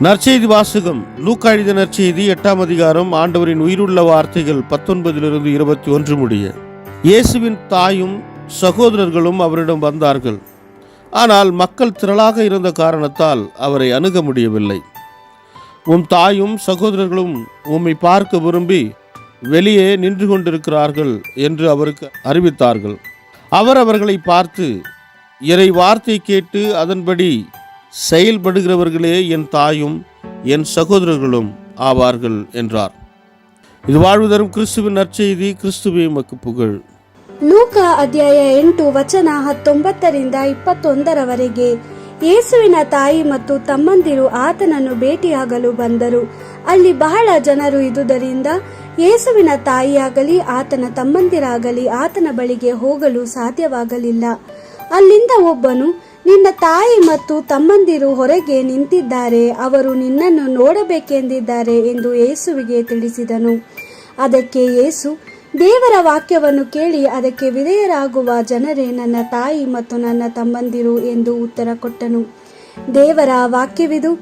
நற்செய்தி வாசகம். லூக்கா எழுதிய நற்செய்தி 8ஆம் அதிகாரம். ஆண்டவரின் உயிருள்ள வார்த்தைகள் 19 21 முடிய. இயேசுவின் தாயும் சகோதரர்களும் அவரிடம் வந்தார்கள். ஆனால் மக்கள் திரளாக இருந்த காரணத்தால் அவரை அணுக முடியவில்லை. உம் தாயும் சகோதரர்களும் உம்மை பார்க்க விரும்பி வெளியே நின்று கொண்டிருக்கிறார்கள் என்று அவருக்கு அறிவித்தார்கள். அவர் அவர்களை பார்த்து, இறை வார்த்தை கேட்டு அதன்படி செயல்படுகிறவர்களே என் தாயும் என் சகோதரர்களும் ஆவார்கள் என்றார். இது வாழ்வு தரும் கிறிஸ்துவின் நற்செய்தி. கிறிஸ்துவே உமக்கு புகழ். ಲೂಕಾ ಅಧ್ಯಾಯ 8 ವಚನ 19ರಿಂದ 21ರವರೆಗೆ. ಯೇಸುವಿನ ತಾಯಿ ಮತ್ತು ತಮ್ಮಂದಿರು ಆತನನ್ನು ಭೇಟಿಯಾಗಲು ಬಂದರು. ಅಲ್ಲಿ ಬಹಳ ಜನರು ಇದ್ದುದರಿಂದ ಯೇಸುವಿನ ತಾಯಿಯಾಗಲಿ ಆತನ ತಮ್ಮಂದಿರಾಗಲಿ ಆತನ ಬಳಿಗೆ ಹೋಗಲು ಸಾಧ್ಯವಾಗಲಿಲ್ಲ. ಅಲ್ಲಿಂದ ಒಬ್ಬನು, ನಿನ್ನ ತಾಯಿ ಮತ್ತು ತಮ್ಮಂದಿರು ಹೊರಗೆ ನಿಂತಿದ್ದಾರೆ, ಅವರು ನಿನ್ನನ್ನು ನೋಡಬೇಕೆಂದಿದ್ದಾರೆ ಎಂದು ಯೇಸುವಿಗೆ ತಿಳಿಸಿದನು. ಅದಕ್ಕೆ ಯೇಸು, ದೇವರ ವಾಕ್ಯವನ್ನು ಕೇಳಿ ಅದಕ್ಕೆ ವಿಧೇಯರಾಗುವ ಜನರೇ ನನ್ನ ತಾಯಿ ಮತ್ತು ನನ್ನ ತಮ್ಮಂದಿರು ಎಂದು ಉತ್ತರ ಕೊಟ್ಟನು. ದೇವರ ವಾಕ್ಯವಿದು.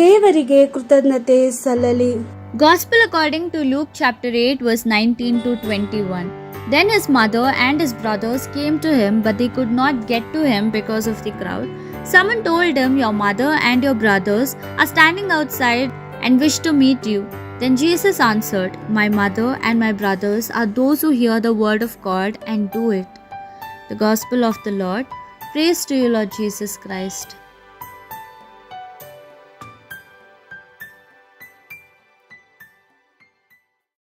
ದೇವರಿಗೆ ಕೃತಜ್ಞತೆ ಸಲ್ಲಲಿ. Gospel according to Luke chapter 8 verse 19 to 21. Then his mother and his brothers came to him, but they could not get to him because of the crowd. Someone told him, your mother and your brothers are standing outside and wish to meet you. Then Jesus answered, my mother and my brothers are those who hear the word of God and do it. The Gospel of the Lord. Praise to you, Lord Jesus Christ.